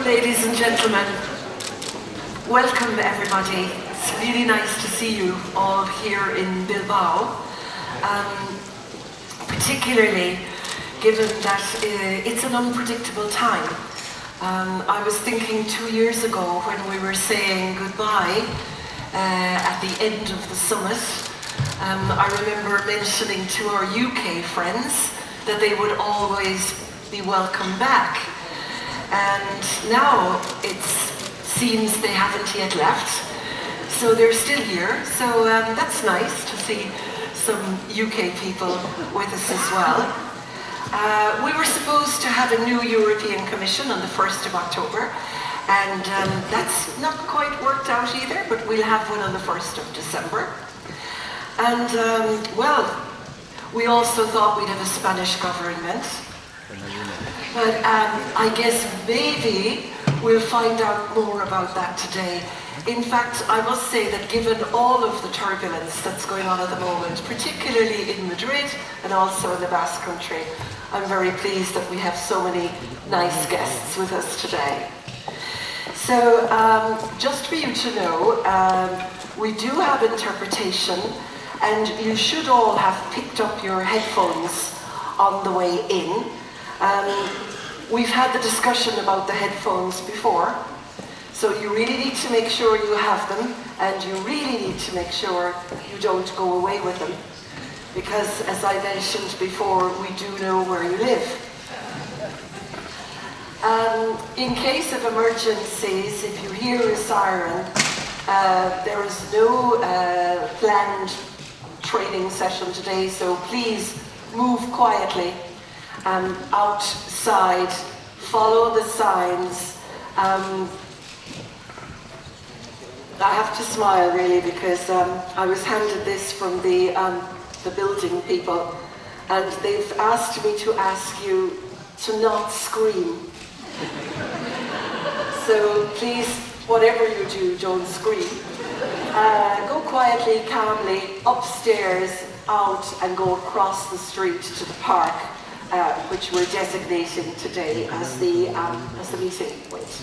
ladies and gentlemen. Welcome, everybody. It's really nice to see you all here in Bilbao, particularly given that it's an unpredictable time. I was thinking 2 years ago when we were saying goodbye at the end of the summit, I remember mentioning to our UK friends that they would always be welcome back. And now it seems they haven't yet left, so they're still here. So that's nice to see some UK people with us as well. We were supposed to have a new European Commission on the 1st of October, and that's not quite worked out either, but we'll have one on the 1st of December. And well, we also thought we'd have a Spanish government. But I guess maybe we'll find out more about that today. In fact, I must say that given all of the turbulence that's going on at the moment, particularly in Madrid and also in the Basque country, I'm very pleased that we have so many nice guests with us today. So, just for you to know, we do have interpretation, and you should all have picked up your headphones on the way in. We've had the discussion about the headphones before, so you really need to make sure you have them, and you really need to make sure you don't go away with them, because as I mentioned before, we do know where you live. In case of emergencies, if you hear a siren, there is no planned training session today, so please move quietly outside, follow the signs. I have to smile really because I was handed this from the building people, and they've asked me to ask you to not scream. So please, whatever you do, don't scream. Go quietly, calmly, upstairs, out, and go across the street to the park, which we're designating today as the meeting point.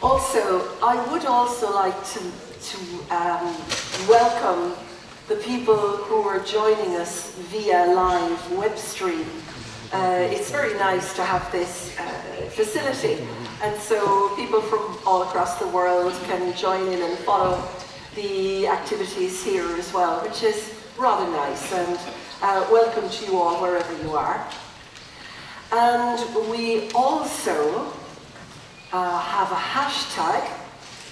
Also, I would also like to welcome the people who are joining us via live web stream. It's very nice to have this facility, and so people from all across the world can join in and follow the activities here as well, which is rather nice, and welcome to you all wherever you are. And we also have a hashtag.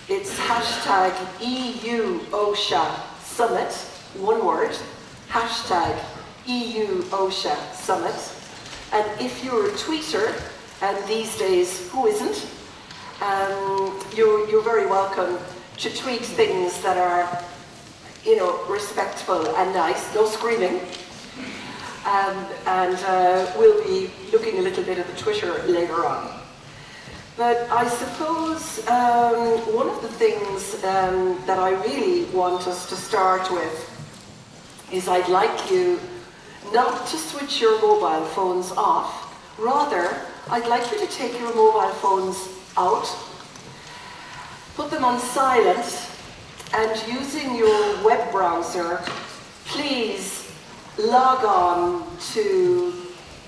It's hashtag EU-OSHA Summit, one word, hashtag EU-OSHA Summit. And if you're a tweeter, and these days, who isn't, you're very welcome to tweet things that are, you know, respectful and nice, no screaming. And we'll be looking a little bit at the Twitter later on. But I suppose one of the things that I really want us to start with is I'd like you not to switch your mobile phones off. Rather, I'd like you to take your mobile phones out, put them on silent, and using your web browser, please log on to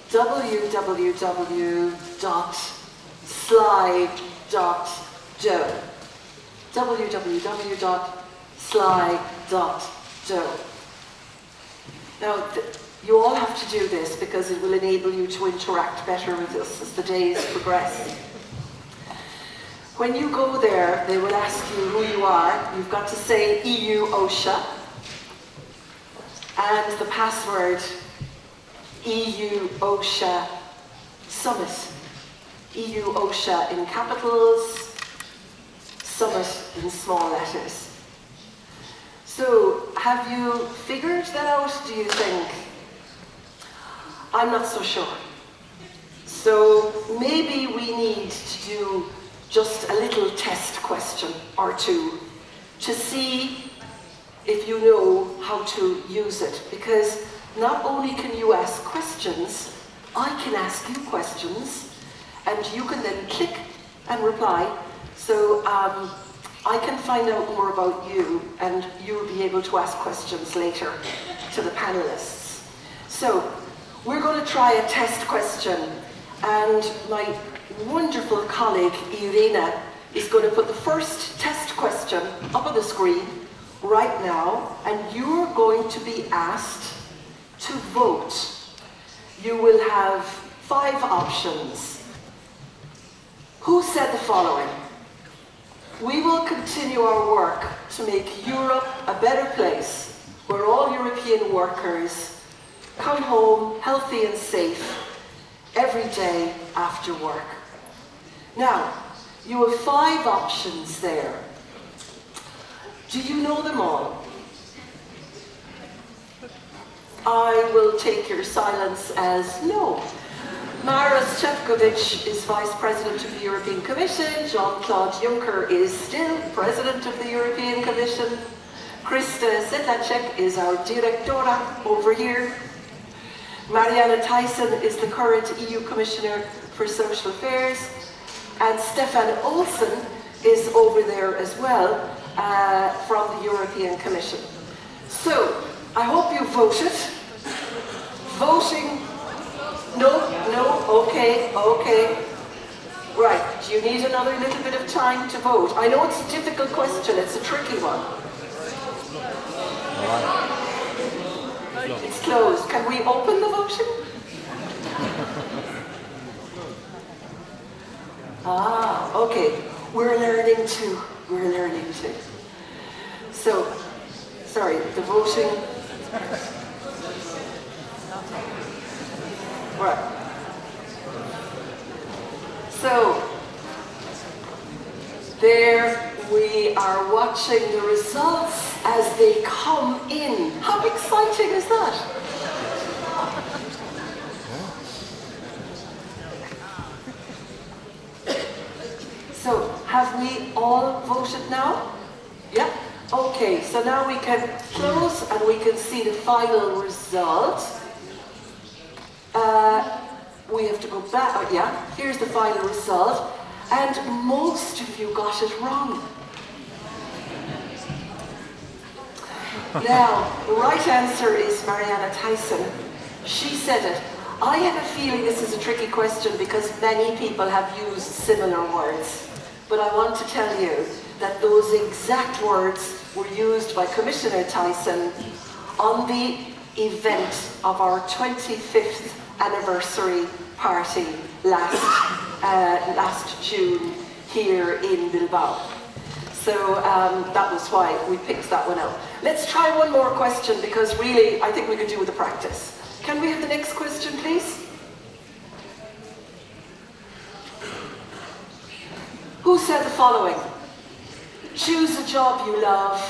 www.sly.do. www.sly.do. Now, you all have to do this because it will enable you to interact better with us as the days progress. When you go there, they will ask you who you are. You've got to say EU-OSHA, and the password EU-OSHA Summit. EU-OSHA in capitals, Summit in small letters. So, have you figured that out, do you think? I'm not so sure. So, maybe we need to do just a little test question or two to see if you know how to use it. Because not only can you ask questions, I can ask you questions, and you can then click and reply. So I can find out more about you, and you'll be able to ask questions later to the panelists. So we're going to try a test question, and my wonderful colleague Irina is going to put the first test question up on the screen right now, and you're going to be asked to vote. You will have 5 options. Who said the following? We will continue our work to make Europe a better place where all European workers come home healthy and safe every day after work. Now, you have 5 options there. Do you know them all? I will take your silence as no. Maros Šefčovič is Vice President of the European Commission. Jean-Claude Juncker is still President of the European Commission. Krista Sedlacek is our Directora over here. Marianne Thyssen is the current EU Commissioner for Social Affairs. And Stefan Olsen is over there as well from the European Commission. So, I hope you voted. Voting. No, okay. Right, do you need another little bit of time to vote? I know it's a difficult question, it's a tricky one. It's closed. Can we open the voting? Okay. We're learning too. So, sorry, the voting. Right. So, there we are watching the results as they come in. How exciting is that? So, have we all voted now? Yeah? Okay, so now we can close and we can see the final result. We have to go back, here's the final result. And most of you got it wrong. Now, the right answer is Marianne Thyssen. She said it. I have a feeling this is a tricky question because many people have used similar words. But I want to tell you that those exact words were used by Commissioner Thyssen on the event of our 25th anniversary party last June here in Bilbao. So that was why we picked that one out. Let's try one more question because really I think we could do with the practice. Can we have the next question, please? Who said the following? Choose a job you love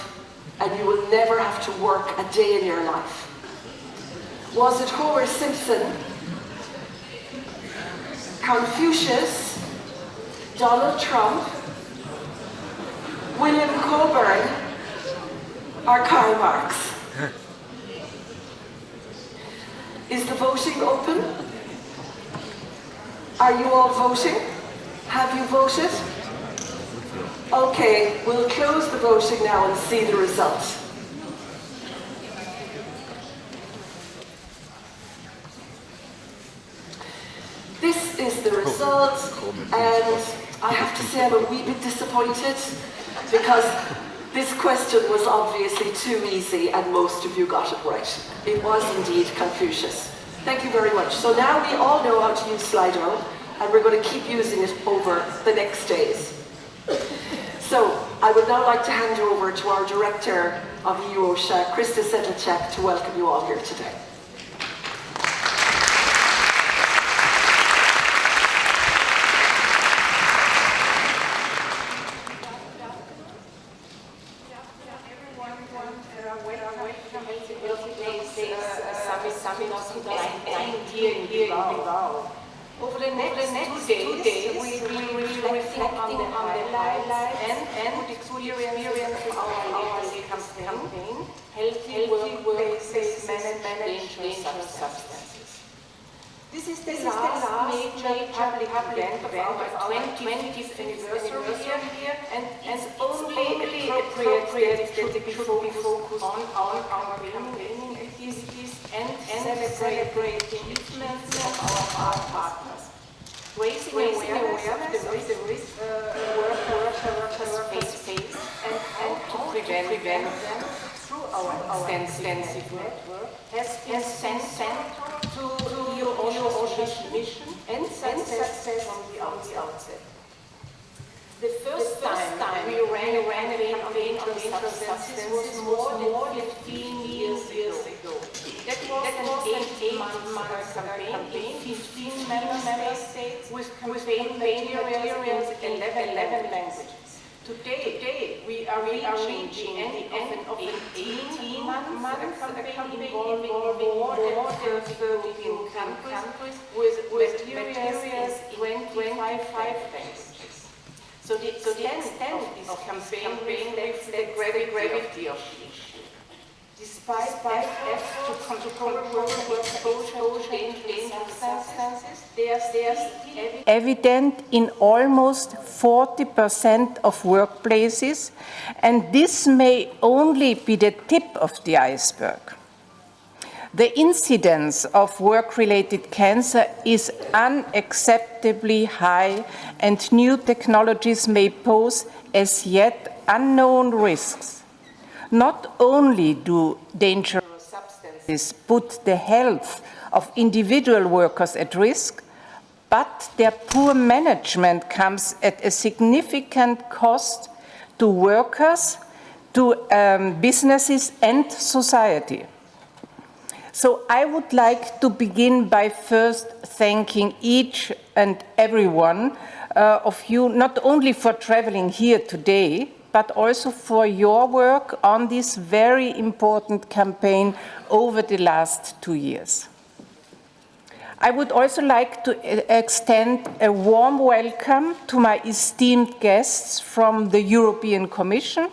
and you will never have to work a day in your life. Was it Homer Simpson, Confucius, Donald Trump, William Coburn, or Karl Marx? Is the voting open? Are you all voting? Have you voted? Okay, we'll close the voting now and see the results. This is the result, and I have to say I'm a wee bit disappointed because this question was obviously too easy and most of you got it right. It was indeed Confucius. Thank you very much. So now we all know how to use Slido, and we're going to keep using it over the next days. So I would now like to hand over to our Director of EU-OSHA, Krista Sedlacek, to welcome you all here today. Over the next 2 days, we will be reflecting on the highlights and experience of our campaign, Healthy Workplaces Manage Dangerous Substances. This is the last major public event of our 20th anniversary year, and it's only appropriate that we focus on our campaigning activities and celebrate the achievements of our partners. Raising awareness of the risk workers face and how to prevent them through our extensive network has been central to EU-OSHA's mission and success from the outset. The first time we ran a campaign on dangerous substances was more than 15 years ago. That was an 8-month campaign, 15 member states with campaign materials in 11 languages. Today, we are reaching the end of an 18-month campaign involving more than 30 countries with materials in 25 languages. So the extent of this campaign reflects the gravity of the issue. Despite efforts to control exposure to dangerous substances, they are still evident in almost 40% of workplaces, and this may only be the tip of the iceberg. The incidence of work-related cancer is unacceptably high, and new technologies may pose as yet unknown risks. Not only do dangerous substances put the health of individual workers at risk, but their poor management comes at a significant cost to workers, to businesses and society. So I would like to begin by first thanking each and every one of you, not only for traveling here today, but also for your work on this very important campaign over the last 2 years. I would also like to extend a warm welcome to my esteemed guests from the European Commission,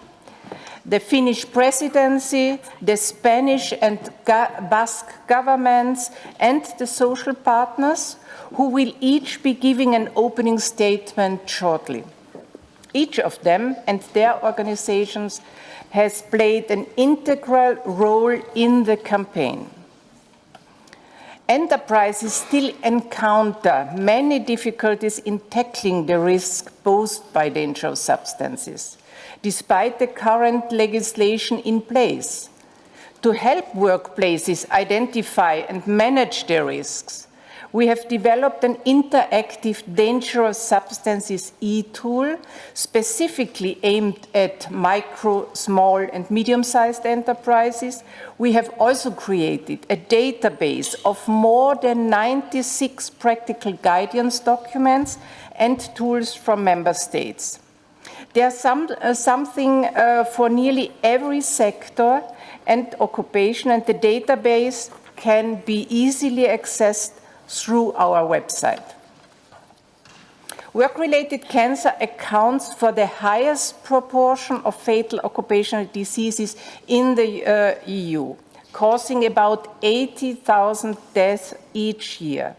the Finnish presidency, the Spanish and Basque governments, and the social partners, who will each be giving an opening statement shortly. Each of them and their organizations has played an integral role in the campaign. Enterprises still encounter many difficulties in tackling the risk posed by dangerous substances, despite the current legislation in place. To help workplaces identify and manage their risks, we have developed an interactive dangerous substances e-tool specifically aimed at micro, small and medium-sized enterprises. We have also created a database of more than 96 practical guidance documents and tools from member states. There's something for nearly every sector and occupation, and the database can be easily accessed through our website. Work-related cancer accounts for the highest proportion of fatal occupational diseases in the EU, causing about 80,000 deaths each year.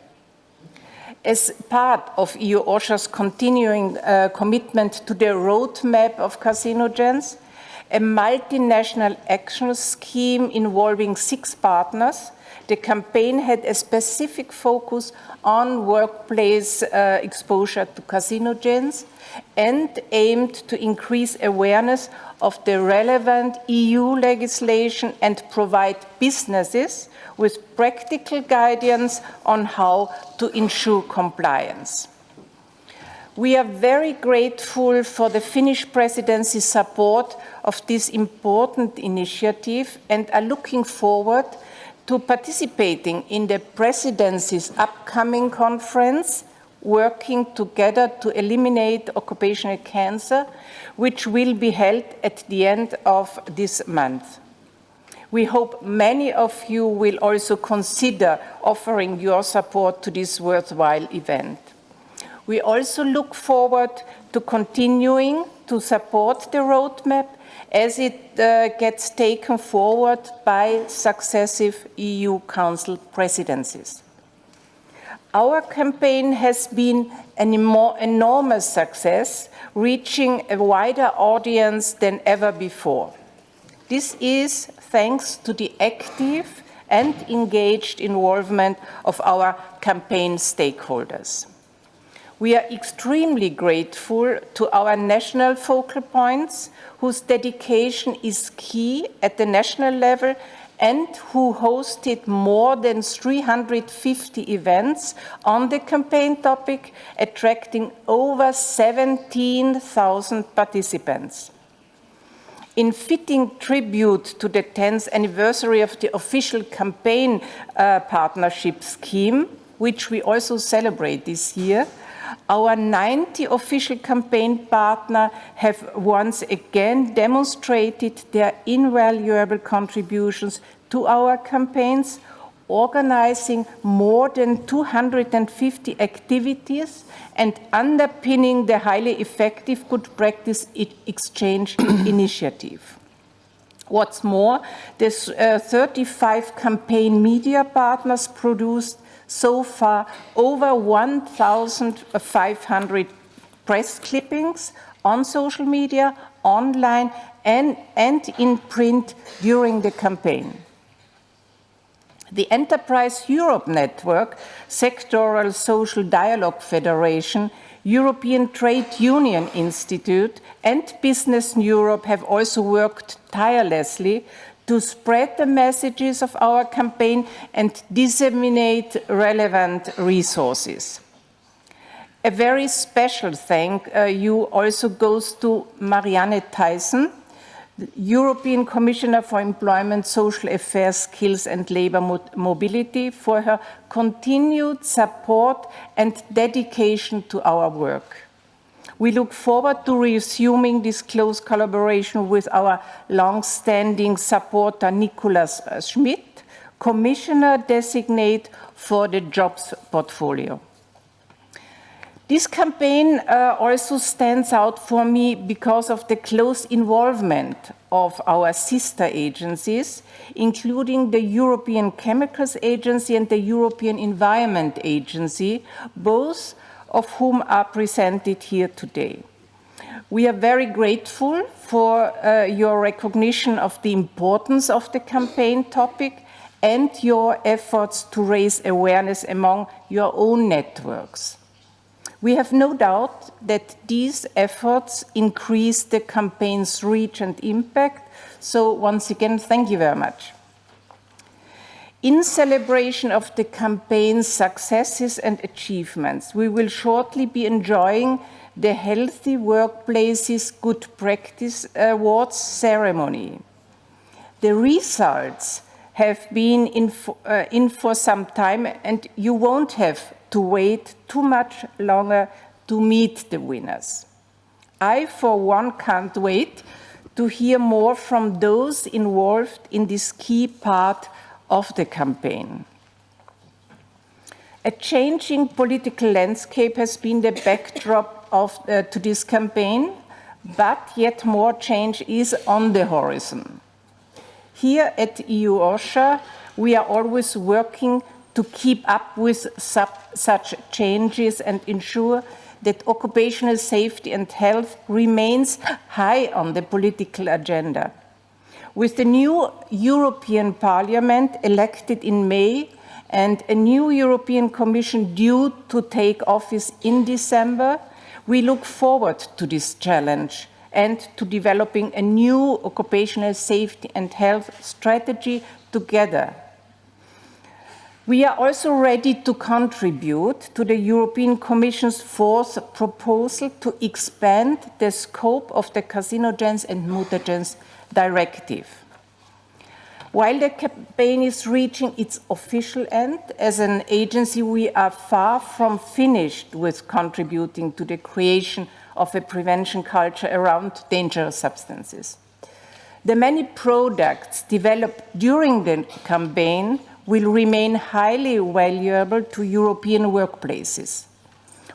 As part of EU-OSHA's continuing commitment to the roadmap of carcinogens, a multinational action scheme involving 6 partners, the campaign had a specific focus on workplace exposure to carcinogens and aimed to increase awareness of the relevant EU legislation and provide businesses with practical guidance on how to ensure compliance. We are very grateful for the Finnish presidency's support of this important initiative and are looking forward to participating in the presidency's upcoming conference, working together to eliminate occupational cancer, which will be held at the end of this month. We hope many of you will also consider offering your support to this worthwhile event. We also look forward to continuing to support the roadmap as it gets taken forward by successive EU Council presidencies. Our campaign has been an enormous success, reaching a wider audience than ever before. This is thanks to the active and engaged involvement of our campaign stakeholders. We are extremely grateful to our national focal points, whose dedication is key at the national level and who hosted more than 350 events on the campaign topic, attracting over 17,000 participants. In fitting tribute to the 10th anniversary of the official campaign partnership scheme, which we also celebrate this year, our 90 official campaign partners have once again demonstrated their invaluable contributions to our campaigns, organizing more than 250 activities and underpinning the highly effective good practice exchange initiative. What's more, the 35 campaign media partners produced so far over 1,500 press clippings on social media, online, and in print during the campaign. The Enterprise Europe Network, Sectoral Social Dialogue Federation, European Trade Union Institute, and Business Europe have also worked tirelessly to spread the messages of our campaign and disseminate relevant resources. A very special thank you also goes to Marianne Thyssen, European Commissioner for Employment, Social Affairs, Skills and Labour Mobility, for her continued support and dedication to our work. We look forward to resuming this close collaboration with our long-standing supporter Nicolas Schmit, Commissioner designate for the Jobs portfolio. This campaign also stands out for me because of the close involvement of our sister agencies, including the European Chemicals Agency and the European Environment Agency, both of whom are presented here today. We are very grateful for your recognition of the importance of the campaign topic and your efforts to raise awareness among your own networks. We have no doubt that these efforts increase the campaign's reach and impact. So once again, thank you very much. In celebration of the campaign's successes and achievements, we will shortly be enjoying the Healthy Workplaces Good Practice Awards ceremony. The results have been in for some time, and you won't have to wait too much longer to meet the winners. I, for one, can't wait to hear more from those involved in this key part of the campaign. A changing political landscape has been the backdrop to this campaign, but yet more change is on the horizon. Here at EU-OSHA, we are always working to keep up with such changes and ensure that occupational safety and health remains high on the political agenda. With the new European Parliament elected in May and a new European Commission due to take office in December, we look forward to this challenge and to developing a new occupational safety and health strategy together. We are also ready to contribute to the European Commission's fourth proposal to expand the scope of the Carcinogens and Mutagens Directive. While the campaign is reaching its official end, as an agency we are far from finished with contributing to the creation of a prevention culture around dangerous substances. The many products developed during the campaign will remain highly valuable to European workplaces.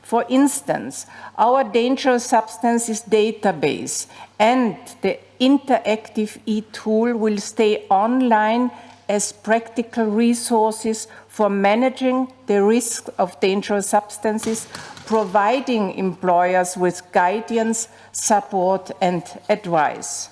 For instance, our dangerous substances database and the interactive e-tool will stay online as practical resources for managing the risk of dangerous substances, providing employers with guidance, support, and advice.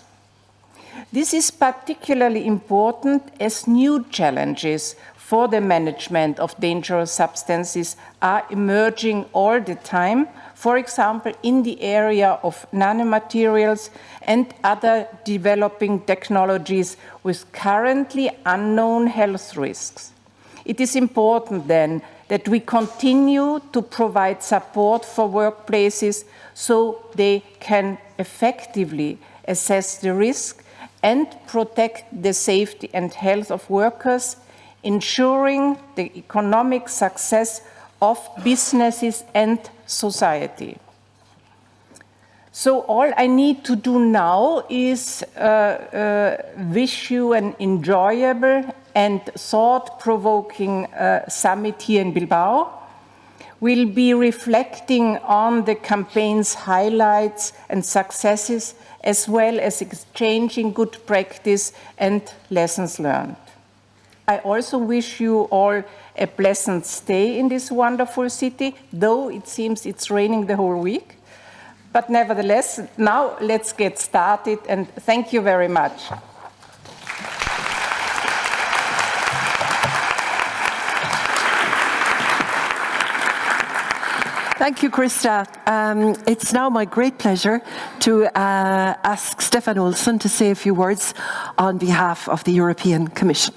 This is particularly important as new challenges for the management of dangerous substances are emerging all the time, for example, in the area of nanomaterials and other developing technologies with currently unknown health risks. It is important then that we continue to provide support for workplaces so they can effectively assess the risk and protect the safety and health of workers, ensuring the economic success of businesses and society. So all I need to do now is wish you an enjoyable and thought-provoking summit here in Bilbao. We'll be reflecting on the campaign's highlights and successes, as well as exchanging good practice and lessons learned. I also wish you all a pleasant stay in this wonderful city, though it seems it's raining the whole week. But nevertheless, now let's get started, and thank you very much. Thank you, Krista. It's now my great pleasure to ask Stefan Olsson to say a few words on behalf of the European Commission.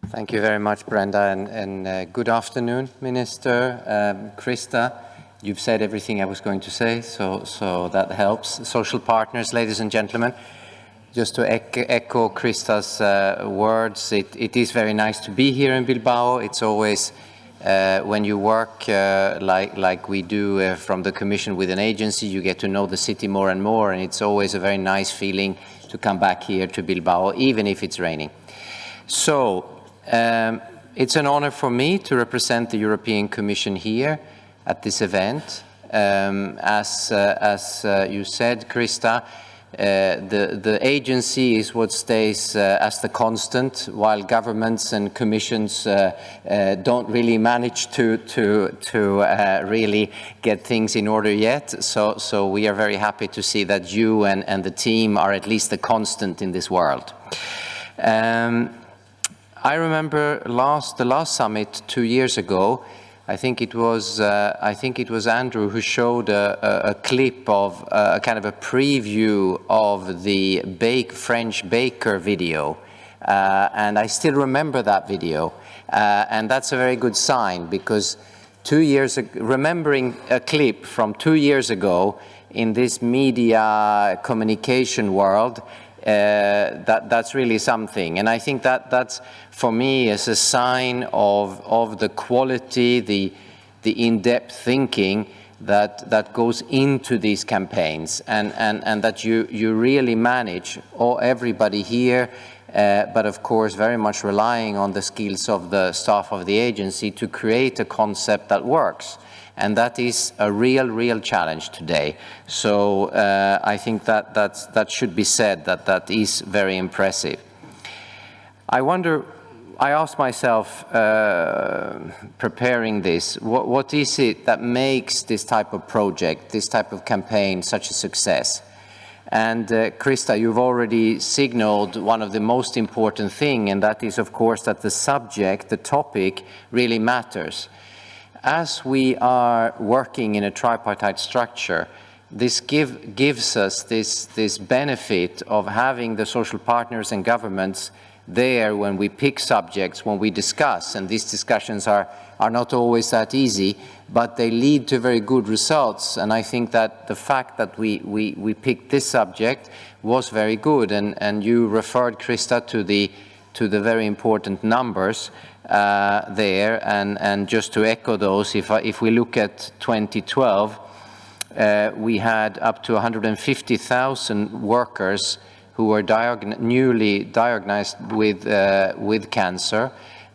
Thank you very much, Brenda, and good afternoon, Minister. Krista, you've said everything I was going to say, so that helps. Social partners, ladies and gentlemen, just to echo Krista's words, it is very nice to be here in Bilbao. It's always, when you work like we do from the Commission with an agency, you get to know the city more and more, and it's always a very nice feeling to come back here to Bilbao, even if it's raining. So, it's an honor for me to represent the European Commission here at this event. As you said, Krista, the agency is what stays as the constant, while governments and commissions don't really manage to really get things in order yet. So we are very happy to see that you and the team are at least the constant in this world. I remember the last summit 2 years ago. I think it was Andrew who showed a clip of a kind of a preview of the French baker video, and I still remember that video, and that's a very good sign, because 2 years ago, remembering a clip from 2 years ago in this media communication world. That's really something, and I think that's for me is a sign of the quality, the in-depth thinking that goes into these campaigns, and that you really manage, everybody here, but of course very much relying on the skills of the staff of the agency to create a concept that works. And that is a real challenge today. So I think that should be said, that is very impressive. I asked myself, preparing this, what is it that makes this type of project, this type of campaign such a success? And Krista, you've already signaled one of the most important things, and that is, of course, that the subject, the topic, really matters. As we are working in a tripartite structure, this gives us this benefit of having the social partners and governments there when we pick subjects, when we discuss, and these discussions are not always that easy, but they lead to very good results. And I think that the fact that we picked this subject was very good, and you referred, Krista, to the very important numbers there, and just to echo those, if we look at 2012, we had up to 150,000 workers who were newly diagnosed with cancer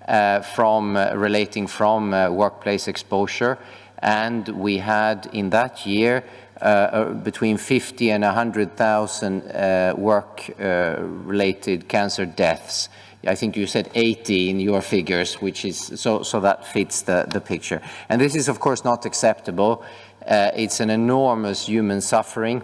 relating from workplace exposure, and we had in that year between 50 and 100,000 work-related cancer deaths. I think you said 80 in your figures, which is so that fits the picture. And this is, of course, not acceptable. It's an enormous human suffering,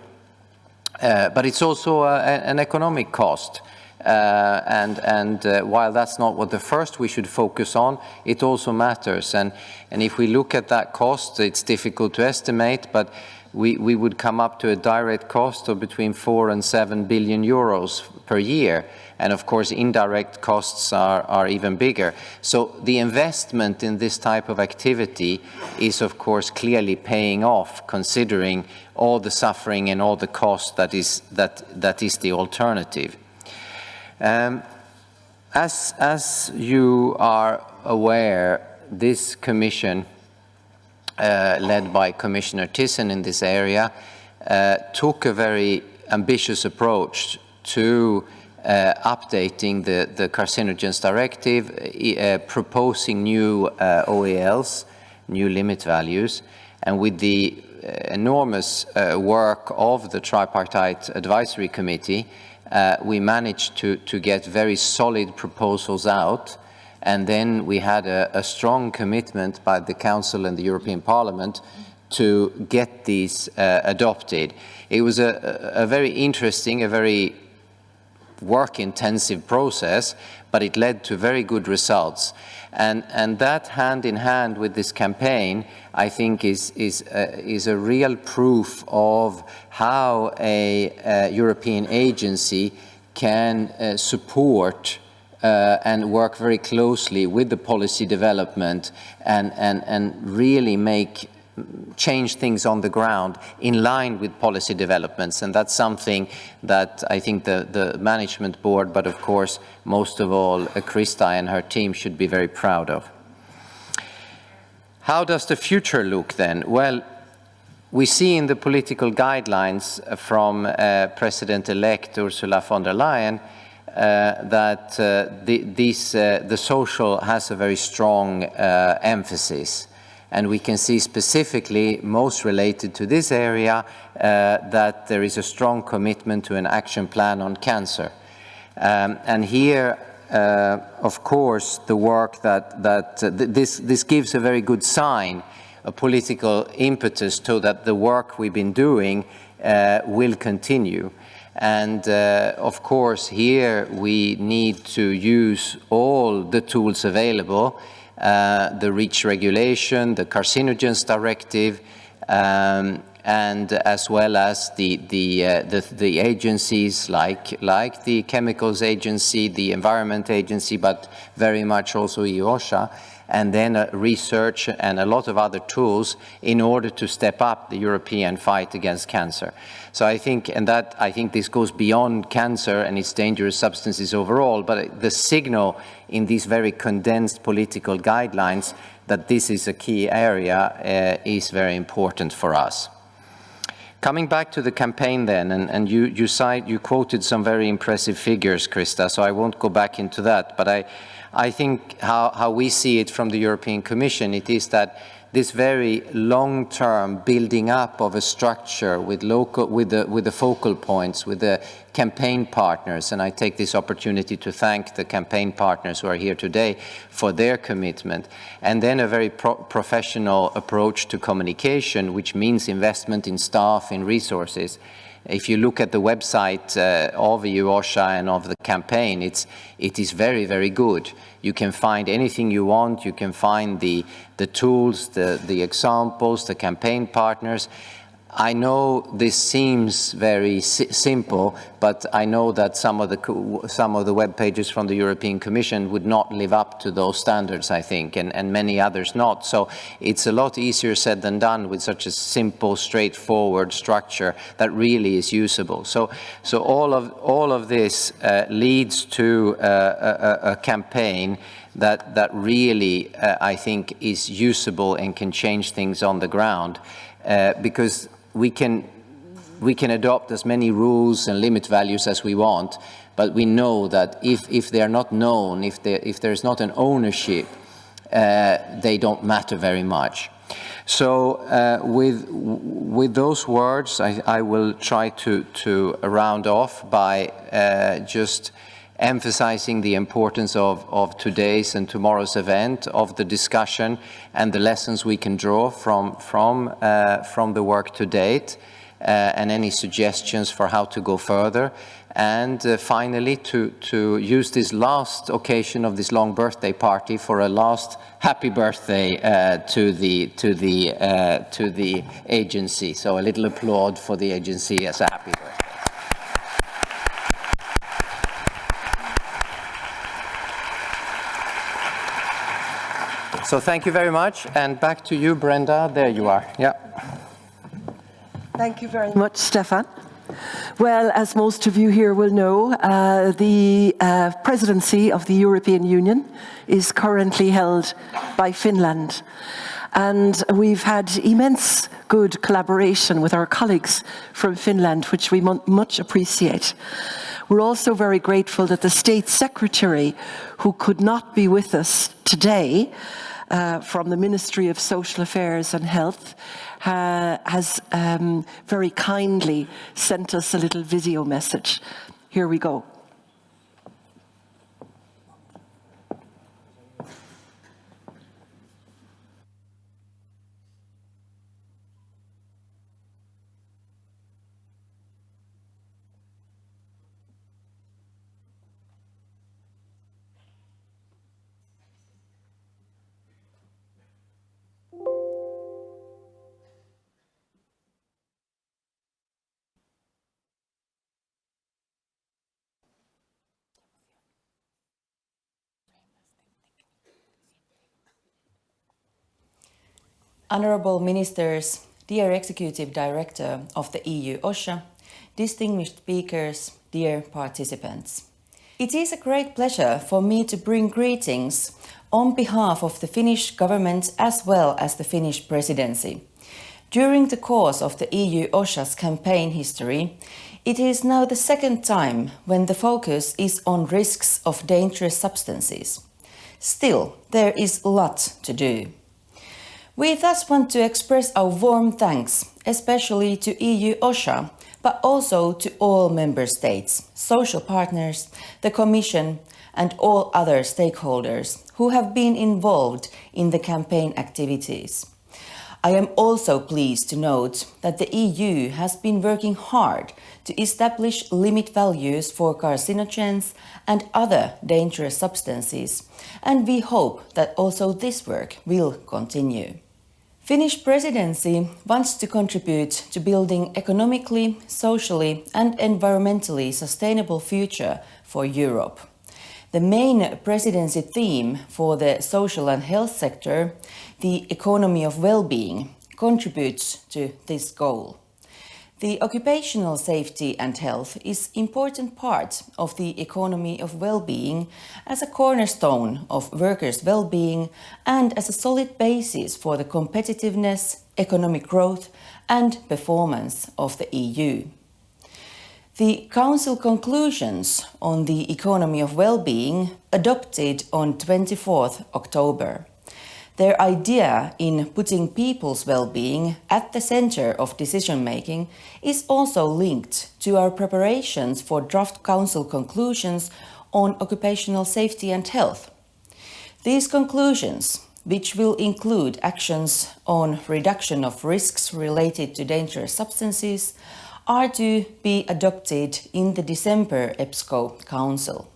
but it's also an economic cost. While that's not what the first we should focus on, it also matters. And if we look at that cost, it's difficult to estimate, but we would come up to a direct cost of between 4 and 7 billion euros per year. And of course, indirect costs are even bigger. So the investment in this type of activity is, of course, clearly paying off, considering all the suffering and all the cost that is the alternative. As you are aware, this commission, led by Commissioner Thyssen in this area, took a very ambitious approach to updating the carcinogens directive, proposing new OELs, new limit values, and with the enormous work of the tripartite advisory committee, we managed to get very solid proposals out, and then we had a strong commitment by the Council and the European Parliament to get these adopted. It was a very interesting, a very work-intensive process, but it led to very good results. And that hand in hand with this campaign, I think is a real proof of how a European agency can support and work very closely with the policy development and really change things on the ground in line with policy developments. And that's something that I think the management board, but of course, most of all, Krista and her team should be very proud of. How does the future look then? Well, we see in the political guidelines from President-elect Ursula von der Leyen that the social has a very strong emphasis. And we can see specifically, most related to this area, that there is a strong commitment to an action plan on cancer. And here, of course, the work this gives a very good sign, a political impetus to that the work we've been doing will continue. And of course, here we need to use all the tools available, the REACH regulation, the carcinogens directive, and as well as the agencies like the Chemicals Agency, the Environment Agency, but very much also EU-OSHA, and then research and a lot of other tools in order to step up the European fight against cancer. So I think this goes beyond cancer and its dangerous substances overall, but the signal in these very condensed political guidelines that this is a key area is very important for us. Coming back to the campaign then, and you quoted some very impressive figures, Krista, so I won't go back into that, but I think how we see it from the European Commission, it is that this very long-term building up of a structure with the focal points, with the campaign partners, and I take this opportunity to thank the campaign partners who are here today for their commitment, and then a very professional approach to communication, which means investment in staff, in resources. If you look at the website of EU-OSHA and of the campaign, it is very, very good. You can find anything you want. You can find the tools, the examples, the campaign partners. I know this seems very simple, but I know that some of the web pages from the European Commission would not live up to those standards, I think, and many others not. So it's a lot easier said than done with such a simple, straightforward structure that really is usable. So all of this leads to a campaign that really, I think, is usable and can change things on the ground, because we can adopt as many rules and limit values as we want, but we know that if they are not known, if there's not an ownership, they don't matter very much. So with those words, I will try to round off by just emphasizing the importance of today's and tomorrow's event, of the discussion and the lessons we can draw from the work to date, and any suggestions for how to go further. And finally, to use this last occasion of this long birthday party for a last happy birthday to the agency. So a little applaud for the agency as a happy birthday. So thank you very much, and back to you, Brenda. There you are. Yeah. Thank you very much, Stefan. Well, as most of you here will know, the presidency of the European Union is currently held by Finland. And we've had immense good collaboration with our colleagues from Finland, which we much appreciate. We're also very grateful that the State Secretary, who could not be with us today, from the Ministry of Social Affairs and Health, has very kindly sent us a little video message. Here we go. Honourable Ministers, dear Executive Director of the EU-OSHA, distinguished speakers, dear participants. It is a great pleasure for me to bring greetings on behalf of the Finnish government as well as the Finnish presidency. During the course of the EU-OSHA's campaign history, it is now the second time when the focus is on risks of dangerous substances. Still, there is a lot to do. We thus want to express our warm thanks, especially to EU-OSHA, but also to all member states, social partners, the Commission, and all other stakeholders who have been involved in the campaign activities. I am also pleased to note that the EU has been working hard to establish limit values for carcinogens and other dangerous substances, and we hope that also this work will continue. Finnish presidency wants to contribute to building economically, socially and environmentally sustainable future for Europe. The main presidency theme for the social and health sector, the economy of well-being, contributes to this goal. The occupational safety and health is an important part of the economy of well-being as a cornerstone of workers' well-being and as a solid basis for the competitiveness, economic growth and performance of the EU. The Council conclusions on the economy of well-being adopted on 24th October. Their idea in putting people's well-being at the center of decision-making is also linked to our preparations for draft Council conclusions on occupational safety and health. These conclusions, which will include actions on reduction of risks related to dangerous substances, are to be adopted in the December EPSCO Council.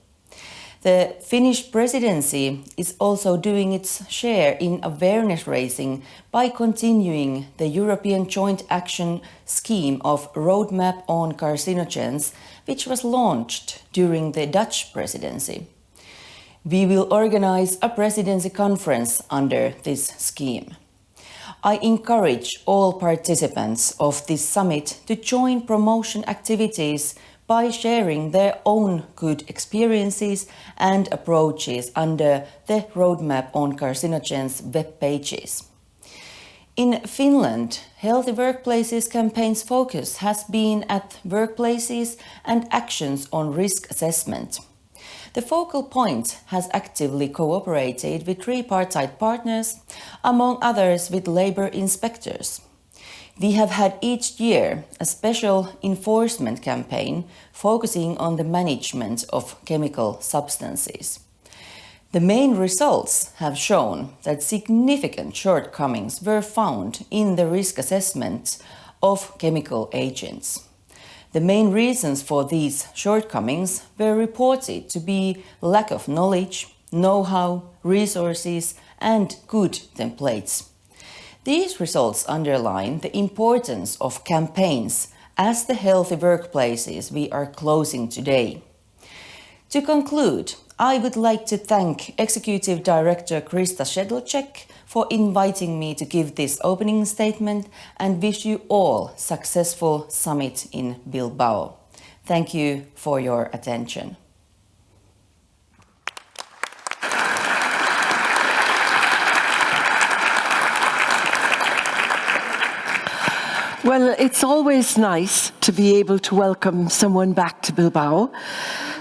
The Finnish presidency is also doing its share in awareness raising by continuing the European Joint Action Scheme of Roadmap on Carcinogens, which was launched during the Dutch presidency. We will organize a presidency conference under this scheme. I encourage all participants of this summit to join promotion activities by sharing their own good experiences and approaches under the Roadmap on Carcinogens web pages. In Finland, Healthy Workplaces campaign's focus has been at workplaces and actions on risk assessment. The focal point has actively cooperated with tripartite partners, among others with labour inspectors. We have had each year a special enforcement campaign focusing on the management of chemical substances. The main results have shown that significant shortcomings were found in the risk assessment of chemical agents. The main reasons for these shortcomings were reported to be lack of knowledge, know-how, resources, and good templates. These results underline the importance of campaigns as the healthy workplaces we are closing today. To conclude, I would like to thank Executive Director Krista Shedlcek for inviting me to give this opening statement and wish you all successful summit in Bilbao. Thank you for your attention. Well, it's always nice to be able to welcome someone back to Bilbao.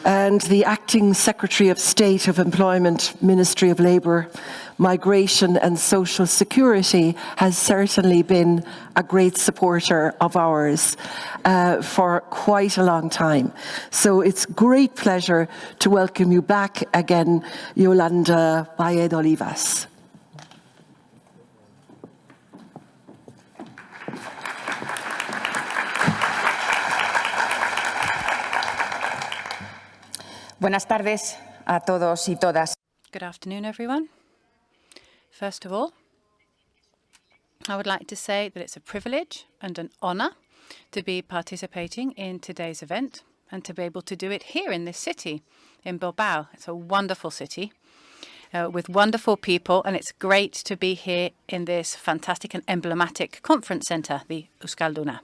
And the Acting Secretary of State of Employment, Ministry of Labour, Migration and Social Security has certainly been a great supporter of ours for quite a long time. So it's great pleasure to welcome you back again, Yolanda Valledolivas. Buenas tardes a todos y todas. Good afternoon, everyone. First of all, I would like to say that it's a privilege and an honour to be participating in today's event and to be able to do it here in this city, in Bilbao. It's a wonderful city with wonderful people, and it's great to be here in this fantastic and emblematic conference centre, the Euskalduna.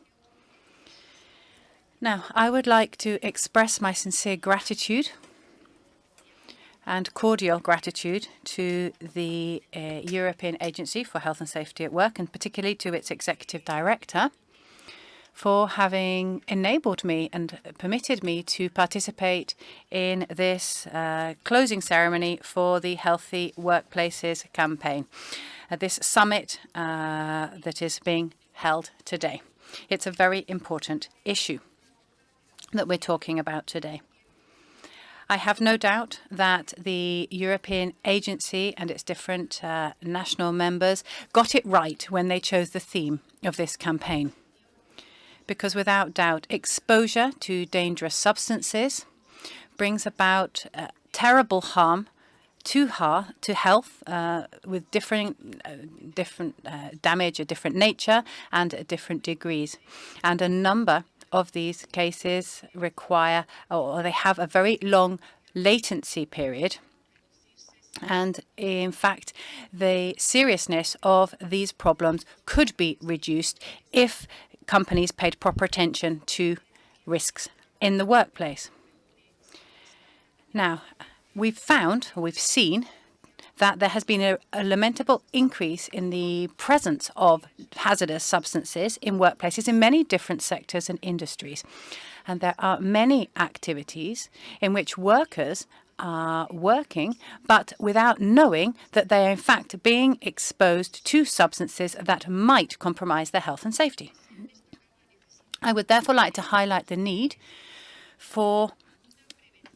Now, I would like to express my sincere gratitude and cordial gratitude to the European Agency for Health and Safety at Work, and particularly to its Executive Director, for having enabled me and permitted me to participate in this closing ceremony for the Healthy Workplaces campaign, this summit that is being held today. It's a very important issue that we're talking about today. I have no doubt that the European agency and its different national members got it right when they chose the theme of this campaign. Because without doubt, exposure to dangerous substances brings about terrible harm to health with different damage, a different nature and at different degrees. And a number of these cases require, or they have a very long latency period. And in fact, the seriousness of these problems could be reduced if companies paid proper attention to risks in the workplace. Now, we've seen that there has been a lamentable increase in the presence of hazardous substances in workplaces in many different sectors and industries. And there are many activities in which workers are working, but without knowing that they are in fact being exposed to substances that might compromise their health and safety. I would therefore like to highlight the need for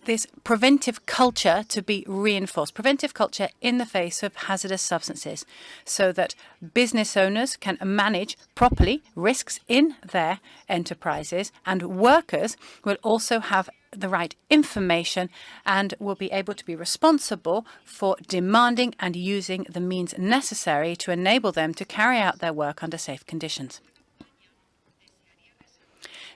this preventive culture to be reinforced, preventive culture in the face of hazardous substances, so that business owners can manage properly risks in their enterprises, and workers will also have the right information and will be able to be responsible for demanding and using the means necessary to enable them to carry out their work under safe conditions.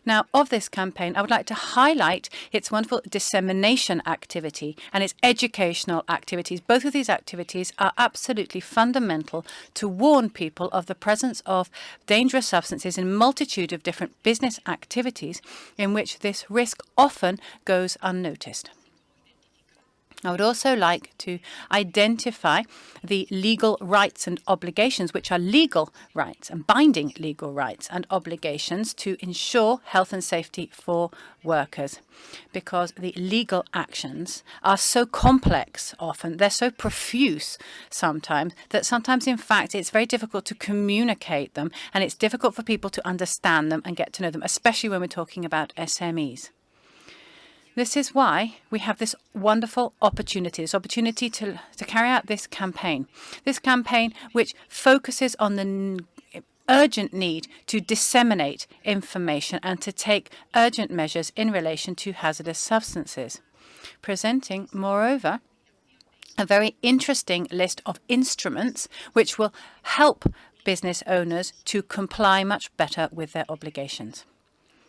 Now, of this campaign, I would like to highlight its wonderful dissemination activity and its educational activities. Both of these activities are absolutely fundamental to warn people of the presence of dangerous substances in a multitude of different business activities in which this risk often goes unnoticed. I would also like to identify the legal rights and obligations, which are legal rights and binding legal rights and obligations to ensure health and safety for workers, because the legal actions are so complex often, they're so profuse sometimes, that sometimes in fact it's very difficult to communicate them, and it's difficult for people to understand them and get to know them, especially when we're talking about SMEs. This is why we have this wonderful opportunity, to carry out this campaign which focuses on the urgent need to disseminate information and to take urgent measures in relation to hazardous substances, presenting, moreover, a very interesting list of instruments which will help business owners to comply much better with their obligations.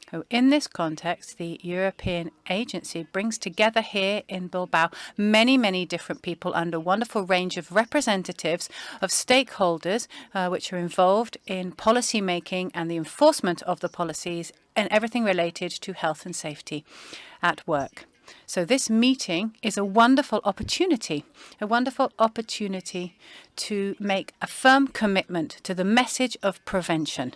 So in this context, the European agency brings together here in Bilbao many different people and a wonderful range of representatives of stakeholders which are involved in policy making and the enforcement of the policies and everything related to health and safety at work. So this meeting is a wonderful opportunity to make a firm commitment to the message of prevention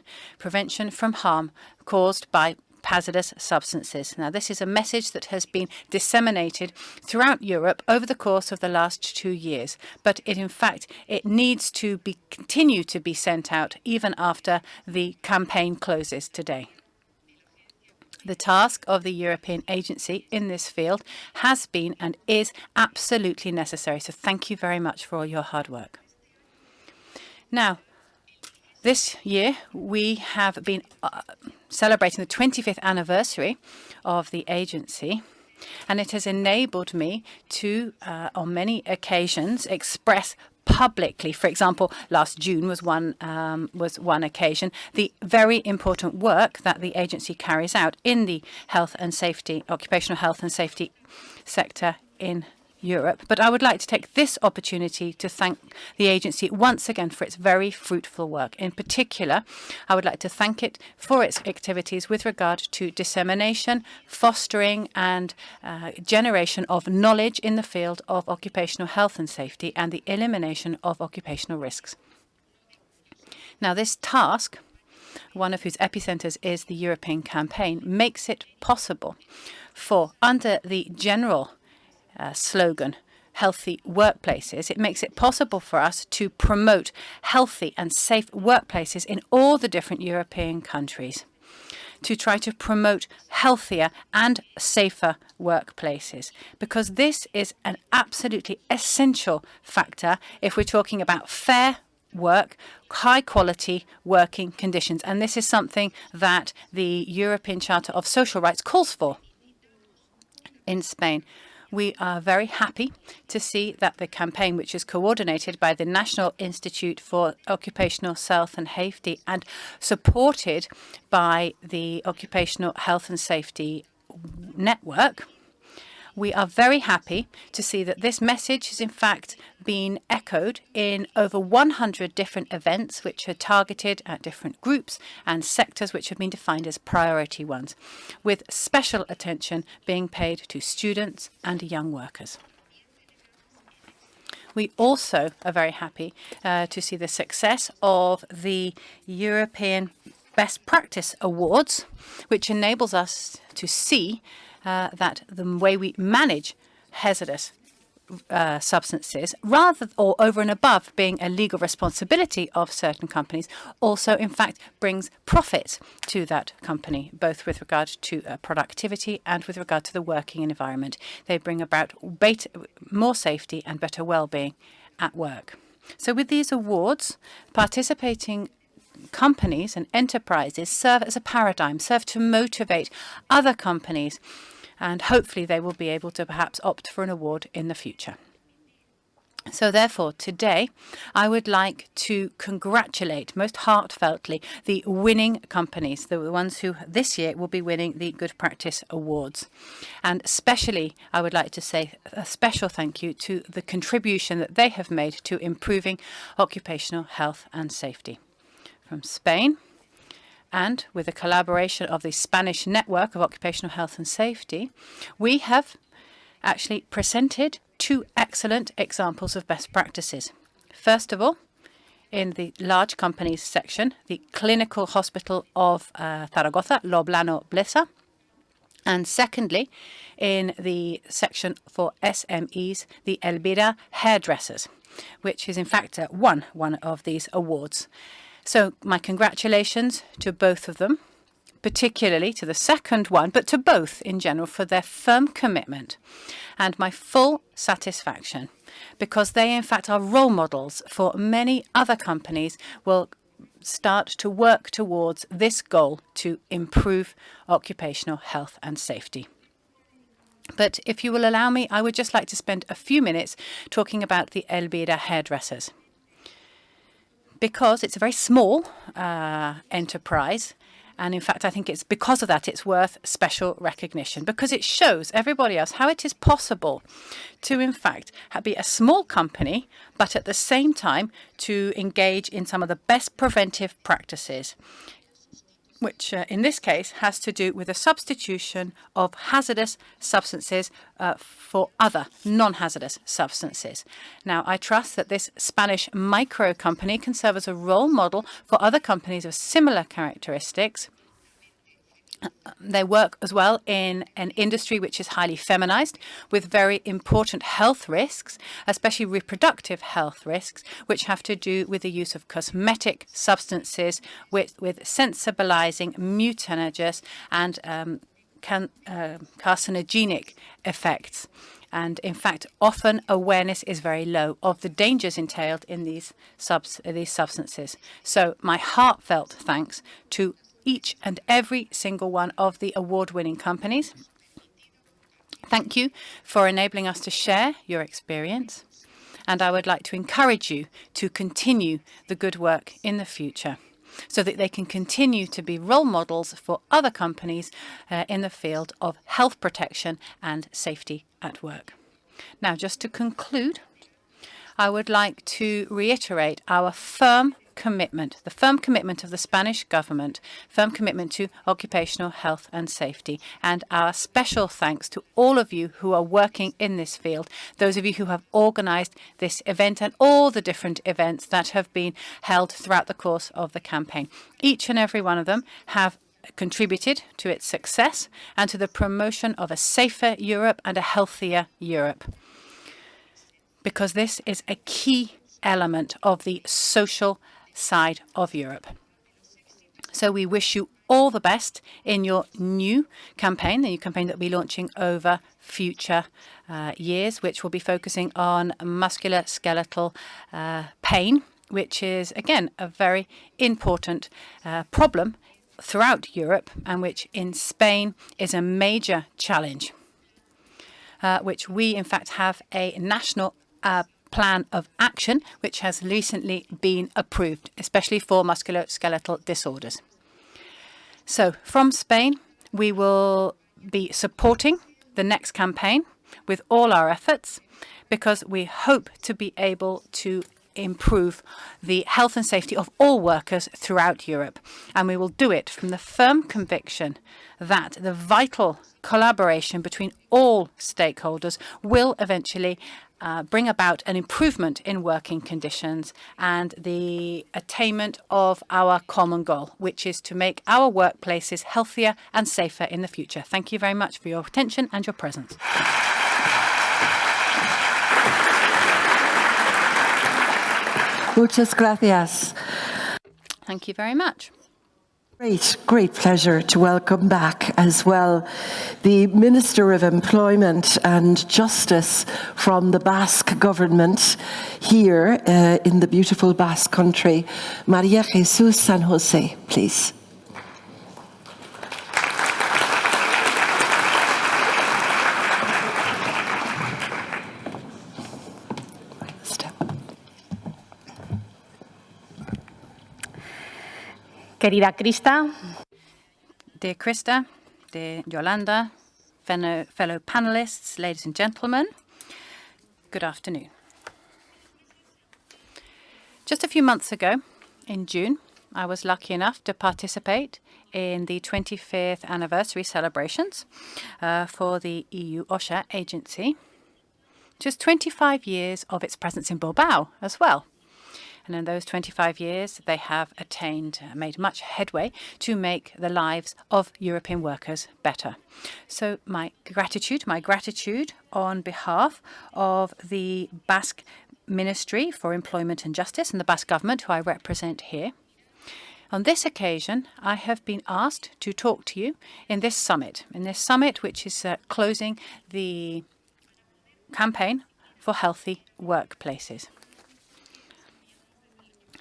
from harm caused by hazardous substances. Now, this is a message that has been disseminated throughout Europe over the course of the last 2 years, but it needs to continue to be sent out even after the campaign closes today. The task of the European agency in this field has been and is absolutely necessary. So thank you very much for all your hard work. Now, this year we have been celebrating the 25th anniversary of the agency, and it has enabled me to, on many occasions, express publicly, for example, last June was one occasion, the very important work that the agency carries out in the health and safety, occupational health and safety sector in Europe. But I would like to take this opportunity to thank the agency once again for its very fruitful work. In particular, I would like to thank it for its activities with regard to dissemination, fostering and generation of knowledge in the field of occupational health and safety and the elimination of occupational risks. Now, this task, one of whose epicenters is the European campaign, makes it possible for, under the general slogan, healthy workplaces, it makes it possible for us to promote healthy and safe workplaces in all the different European countries, to try to promote healthier and safer workplaces, because this is an absolutely essential factor if we're talking about fair work, high quality working conditions. And this is something that the European Charter of Social Rights calls for. In Spain, we are very happy to see that the campaign, which is coordinated by the National Institute for Occupational Health and Safety and supported by the Occupational Health and Safety Network, we are very happy to see that this message has in fact been echoed in over 100 different events which are targeted at different groups and sectors which have been defined as priority ones, with special attention being paid to students and young workers. We also are very happy to see the success of the European Best Practice Awards, which enables us to see that the way we manage hazardous substances, rather or over and above being a legal responsibility of certain companies, also in fact brings profit to that company, both with regard to productivity and with regard to the working environment. They bring about more safety and better well-being at work. So with these awards, participating companies and enterprises serve as a paradigm, serve to motivate other companies, and hopefully they will be able to perhaps opt for an award in the future. So therefore, today, I would like to congratulate most heartfeltly the winning companies, the ones who this year will be winning the Good Practice Awards. And especially, I would like to say a special thank you to the contribution that they have made to improving occupational health and safety. From Spain, and with the collaboration of the Spanish Network of Occupational Health and Safety, we have actually presented two excellent examples of best practices. First of all, in the large companies section, the Clinical Hospital of Zaragoza, Loblano Blesa. And secondly, in the section for SMEs, the Elvira Hairdressers, which is in fact won one of these awards. So my congratulations to both of them, particularly to the second one, but to both in general for their firm commitment and my full satisfaction, because they in fact are role models for many other companies will start to work towards this goal to improve occupational health and safety. But if you will allow me, I would just like to spend a few minutes talking about the Elvira Hairdressers, because it's a very small enterprise. And in fact, I think it's because of that it's worth special recognition, because it shows everybody else how it is possible to, in fact, be a small company, but at the same time to engage in some of the best preventive practices, which in this case has to do with the substitution of hazardous substances for other non-hazardous substances. Now, I trust that this Spanish micro company can serve as a role model for other companies of similar characteristics. They work as well in an industry which is highly feminized, with very important health risks, especially reproductive health risks, which have to do with the use of cosmetic substances with sensibilizing, mutagenic and carcinogenic effects. And in fact, often awareness is very low of the dangers entailed in these substances. So my heartfelt thanks to each and every single one of the award-winning companies. Thank you for enabling us to share your experience. And I would like to encourage you to continue the good work in the future, so that they can continue to be role models for other companies in the field of health protection and safety at work. Now, just to conclude, I would like to reiterate our firm commitment, the firm commitment of the Spanish government, firm commitment to occupational health and safety, and our special thanks to all of you who are working in this field, those of you who have organized this event and all the different events that have been held throughout the course of the campaign. Each and every one of them have contributed to its success and to the promotion of a safer Europe and a healthier Europe, because this is a key element of the social side of Europe. So we wish you all the best in your new campaign, the new campaign that will be launching over future years, which will be focusing on musculoskeletal pain, which is, again, a very important problem throughout Europe, and which in Spain is a major challenge, which we in fact have a national plan of action which has recently been approved, especially for musculoskeletal disorders. So from Spain, we will be supporting the next campaign with all our efforts, because we hope to be able to improve the health and safety of all workers throughout Europe. And we will do it from the firm conviction that the vital collaboration between all stakeholders will eventually bring about an improvement in working conditions and the attainment of our common goal, which is to make our workplaces healthier and safer in the future. Thank you very much for your attention and your presence. Muchas gracias. Thank you very much. Great pleasure to welcome back as well the Minister of Employment and Justice from the Basque government here in the beautiful Basque country, Maria Jesus San Jose, please. Querida Krista, Dear Krista, dear Yolanda, fellow panelists, ladies and gentlemen, good afternoon. Just a few months ago, in June, I was lucky enough to participate in the 25th anniversary celebrations for the EU-OSHA agency, just 25 years of its presence in Bilbao as well. And in those 25 years, they have made much headway to make the lives of European workers better. So my gratitude on behalf of the Basque Ministry for Employment and Justice and the Basque government, who I represent here. On this occasion, I have been asked to talk to you in this summit which is closing the campaign for healthy workplaces.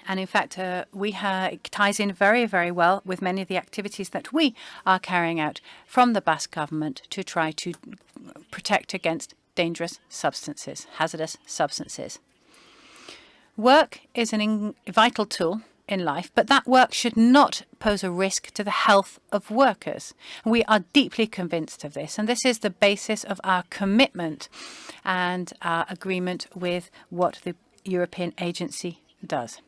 And in fact, it ties in very, very well with many of the activities that we are carrying out from the Basque government to try to protect against dangerous substances, hazardous substances. Work is a vital tool in life, but that work should not pose a risk to the health of workers. We are deeply convinced of this, and this is the basis of our commitment and our agreement with what the European agency does.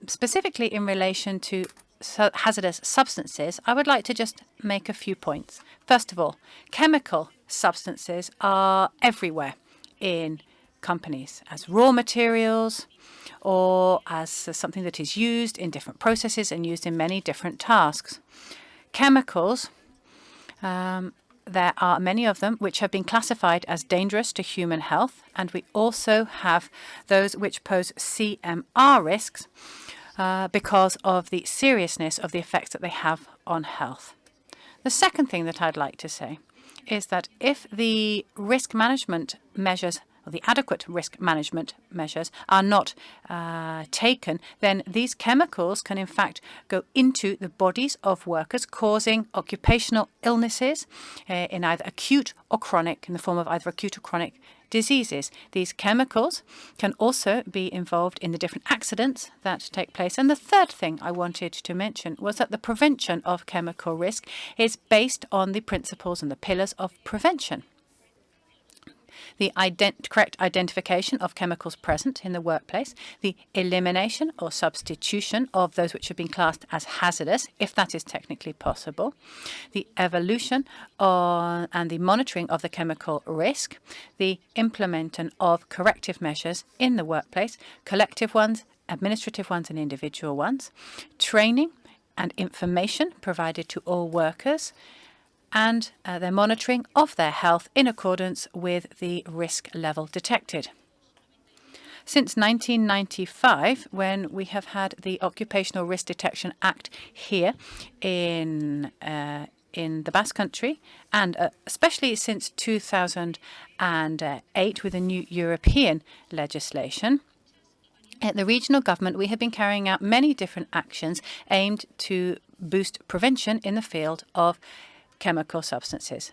Specifically in relation to hazardous substances, I would like to just make a few points. First of all, chemical substances are everywhere in companies as raw materials or as something that is used in different processes and used in many different tasks. Chemicals, there are many of them which have been classified as dangerous to human health, and we also have those which pose CMR risks because of the seriousness of the effects that they have on health. The second thing that I'd like to say is that if the risk management measures or the adequate risk management measures are not taken, then these chemicals can in fact go into the bodies of workers, causing occupational illnesses in either acute or chronic, in the form of either acute or chronic diseases. These chemicals can also be involved in the different accidents that take place. And the third thing I wanted to mention was that the prevention of chemical risk is based on the principles and the pillars of prevention. The correct identification of chemicals present in the workplace, the elimination or substitution of those which have been classed as hazardous, if that is technically possible, the evolution and the monitoring of the chemical risk, the implementation of corrective measures in the workplace, collective ones, administrative ones and individual ones, training and information provided to all workers, and their monitoring of their health in accordance with the risk level detected. Since 1995, when we have had the Occupational Risk Detection Act here in the Basque Country, and especially since 2008 with the new European legislation, at the regional government, we have been carrying out many different actions aimed to boost prevention in the field of chemical substances.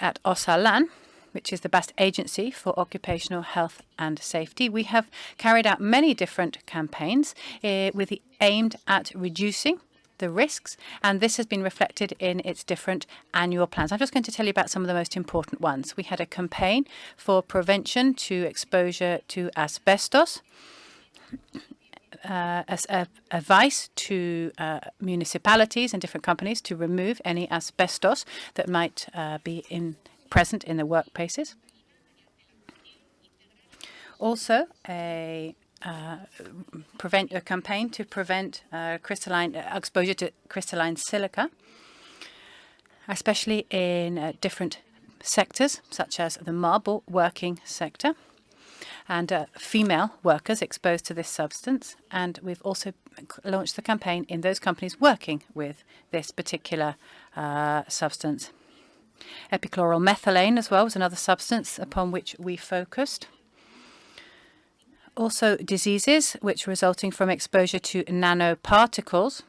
At OSHA, which is the Basque Agency for Occupational Health and Safety, we have carried out many different campaigns aimed at reducing the risks, and this has been reflected in its different annual plans. I'm just going to tell you about some of the most important ones. We had a campaign for prevention to exposure to asbestos, as advice to municipalities and different companies to remove any asbestos that might be present in the workplaces. Also, a campaign to prevent exposure to crystalline silica, especially in different sectors, such as the marble working sector, and female workers exposed to this substance. And we've also launched the campaign in those companies working with this particular substance. Epichloromethylene as well was another substance upon which we focused. Also diseases which are resulting from exposure to nanoparticles,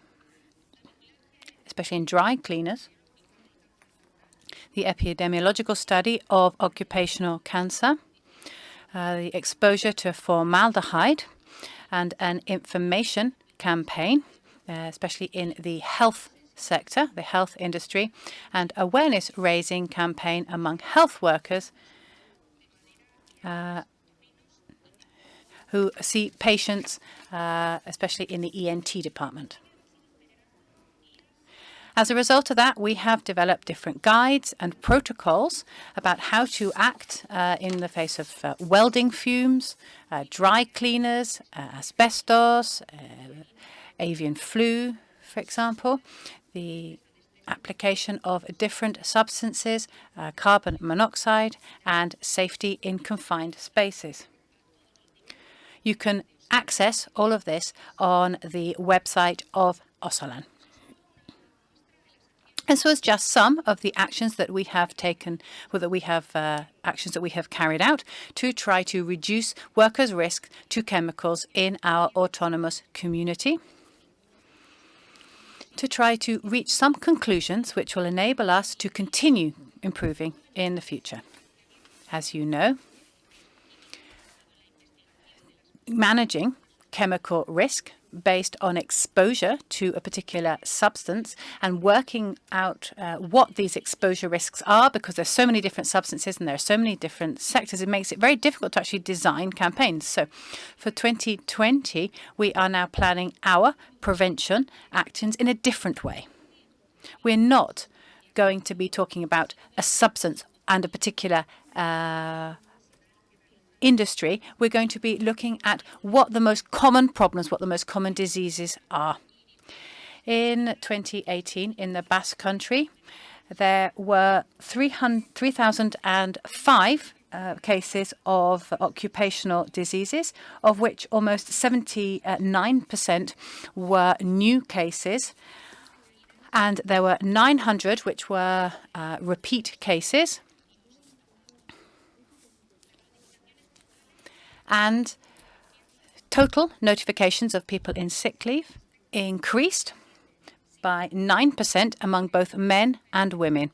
especially in dry cleaners. The epidemiological study of occupational cancer, the exposure to formaldehyde, and an information campaign, especially in the health sector, the health industry, and awareness-raising campaign among health workers who see patients, especially in the ENT department. As a result of that, we have developed different guides and protocols about how to act in the face of welding fumes, dry cleaners, asbestos, avian flu, for example, the application of different substances, carbon monoxide, and safety in confined spaces. You can access all of this on the website of OSHA. This was just some of the actions that we have taken, or that we have actions that we have carried out to try to reduce workers' risk to chemicals in our autonomous community, to try to reach some conclusions which will enable us to continue improving in the future. As you know, managing chemical risk based on exposure to a particular substance and working out what these exposure risks are, because there's so many different substances and there are so many different sectors, it makes it very difficult to actually design campaigns. So for 2020, we are now planning our prevention actions in a different way. We're not going to be talking about a substance and a particular industry. We're going to be looking at what the most common problems, what the most common diseases are. In 2018, in the Basque country, there were 3,005 cases of occupational diseases, of which almost 79% were new cases, and there were 900 which were repeat cases. And total notifications of people in sick leave increased by 9% among both men and women,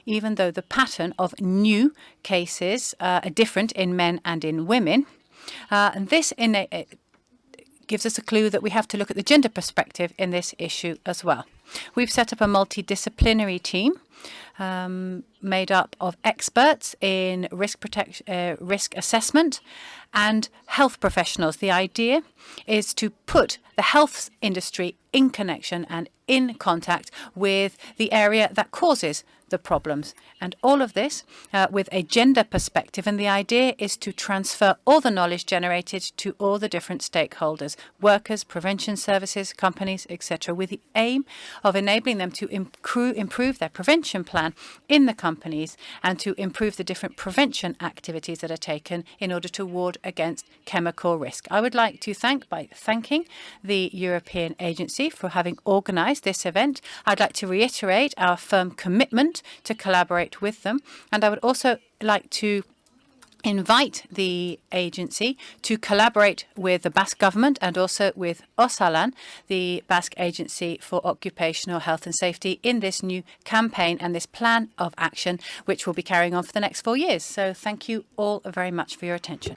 even though the pattern of new cases are different in men and in women. And this gives us a clue that we have to look at the gender perspective in this issue as well. We've set up a multidisciplinary team made up of experts in risk assessment and health professionals. The idea is to put the health industry in connection and in contact with the area that causes the problems. And all of this with a gender perspective. And the idea is to transfer all the knowledge generated to all the different stakeholders, workers, prevention services, companies, etc., with the aim of enabling them to improve their prevention plan in the companies and to improve the different prevention activities that are taken in order to ward against chemical risk. I would like to thanking the European Agency for having organised this event. I'd like to reiterate our firm commitment to collaborate with them, and I would also like to invite the agency to collaborate with the Basque government and also with OSHA, the Basque Agency for Occupational Health and Safety, in this new campaign and this plan of action, which will be carrying on for the next 4 years. So thank you all very much for your attention.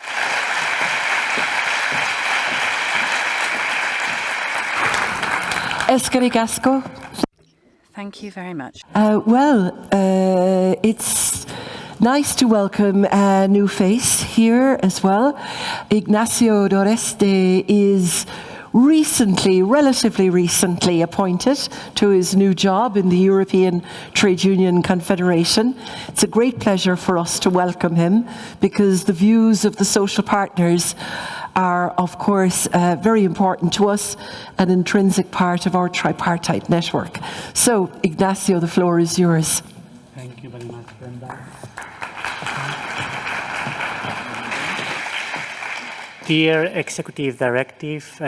Eskerrik asko. Thank you very much. It's nice to welcome a new face here as well. Ignacio Doreste is relatively recently appointed to his new job in the European Trade Union Confederation. It's a great pleasure for us to welcome him because the views of the social partners are, of course, very important to us, an intrinsic part of our tripartite network. So, Ignacio, the floor is yours. Thank you very much, Brenda. Dear Executive Directive,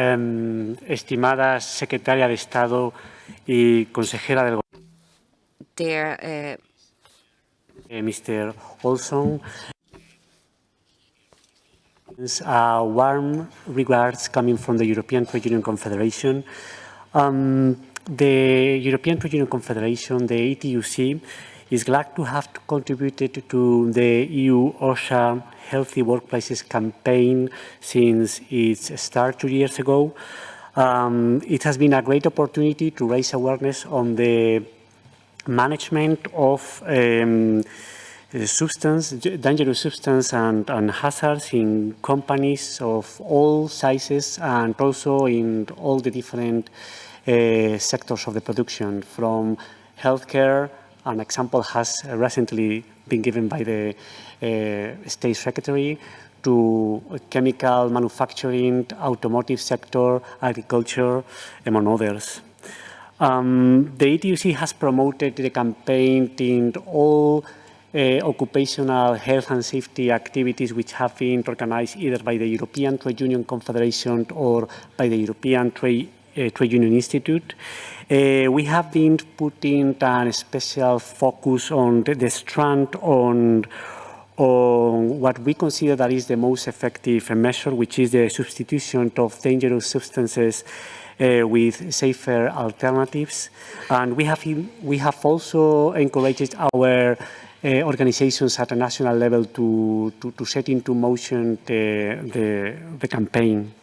estimada Secretaria de Estado y Consejera del Gobierno, Dear Mr. Olson, warm regards coming from the European Trade Union Confederation. The European Trade Union Confederation, the ETUC, is glad to have contributed to the EU-OSHA Healthy Workplaces campaign since its start 2 years ago. It has been a great opportunity to raise awareness on the management of dangerous substance and hazards in companies of all sizes and also in all the different sectors of the production, from healthcare. An example has recently been given by the State Secretary, to chemical manufacturing, automotive sector, agriculture, among others. The ETUC has promoted the campaign in all occupational health and safety activities which have been organized either by the European Trade Union Confederation or by the European Trade Union Institute. We have been putting a special focus on the strand on what we consider that is the most effective measure, which is the substitution of dangerous substances with safer alternatives. And we have also encouraged our organizations at a national level to set into motion the campaign.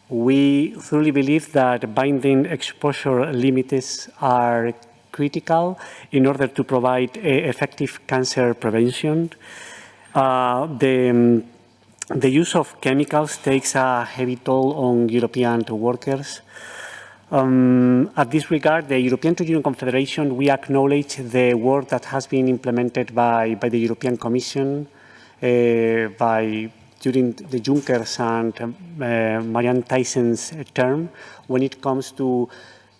We truly believe that binding exposure limits are critical in order to provide effective cancer prevention. The use of chemicals takes a heavy toll on European workers. At this regard, the European Trade Union Confederation, we acknowledge the work that has been implemented by the European Commission during the Juncker's and Marianne Thyssen's term when it comes to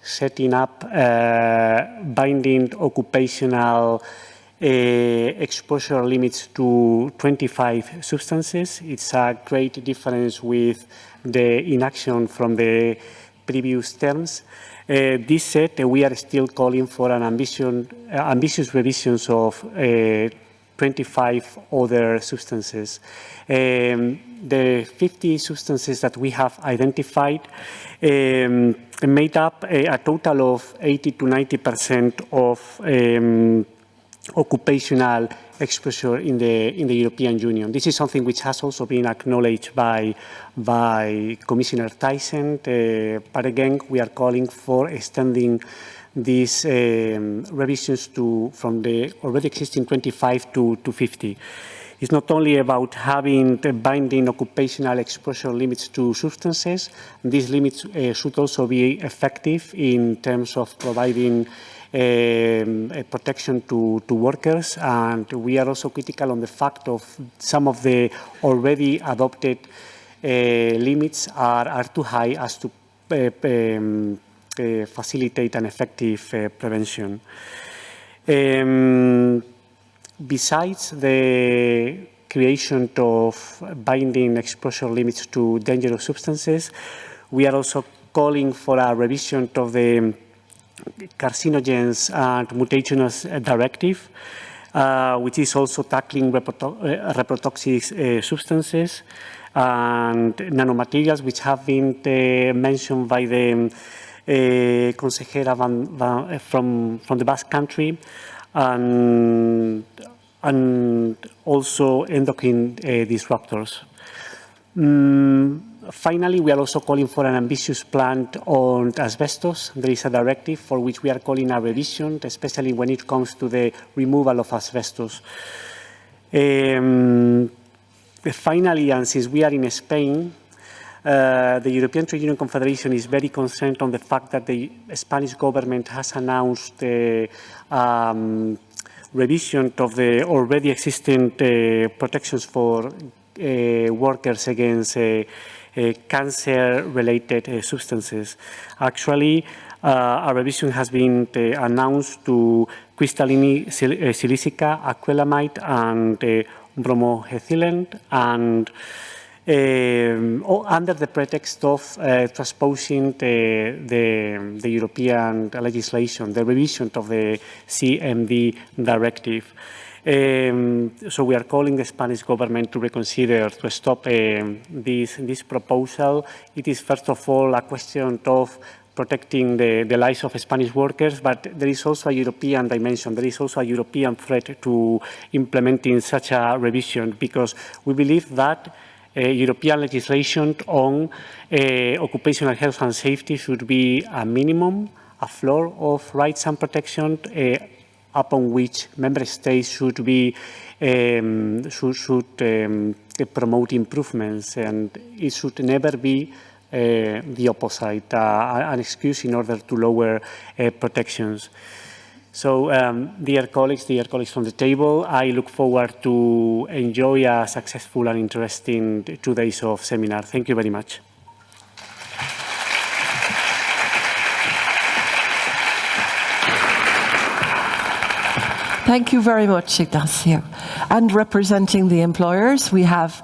setting up binding occupational exposure limits to 25 substances. It's a great difference with the inaction from the previous terms. This said, we are still calling for an ambitious revisions of 25 other substances. The 50 substances that we have identified made up a total of 80 to 90% of occupational exposure in the European Union. This is something which has also been acknowledged by Commissioner Thyssen, but again, we are calling for extending these revisions from the already existing 25 to 50. It's not only about having binding occupational exposure limits to substances. These limits should also be effective in terms of providing protection to workers. And we are also critical on the fact of some of the already adopted limits are too high as to facilitate an effective prevention. Besides the creation of binding exposure limits to dangerous substances, we are also calling for a revision of the Carcinogens and Mutagens Directive, which is also tackling reprotoxic substances and nanomaterials, which have been mentioned by the consejera from the Basque country, and also endocrine disruptors. Finally, we are also calling for an ambitious plan on asbestos. There is a directive for which we are calling a revision, especially when it comes to the removal of asbestos. Finally, and since we are in Spain, the European Trade Union Confederation is very concerned on the fact that the Spanish government has announced the revision of the already existing protections for workers against cancer-related substances. Actually, a revision has been announced to crystalline silicica, acrylamide, and bromoethylene, and under the pretext of transposing the European legislation, the revision of the CMD directive. So we are calling the Spanish government to reconsider, to stop this proposal. It is first of all a question of protecting the lives of Spanish workers, but there is also a European dimension. There is also a European threat to implementing such a revision, because we believe that European legislation on occupational health and safety should be a minimum, a floor of rights and protection, upon which member states should be promote improvements, and it should never be the opposite, an excuse in order to lower protections. So, dear colleagues from the table, I look forward to enjoy a successful and interesting 2 days of seminar. Thank you very much. Thank you very much, Ignacio. And representing the employers, we have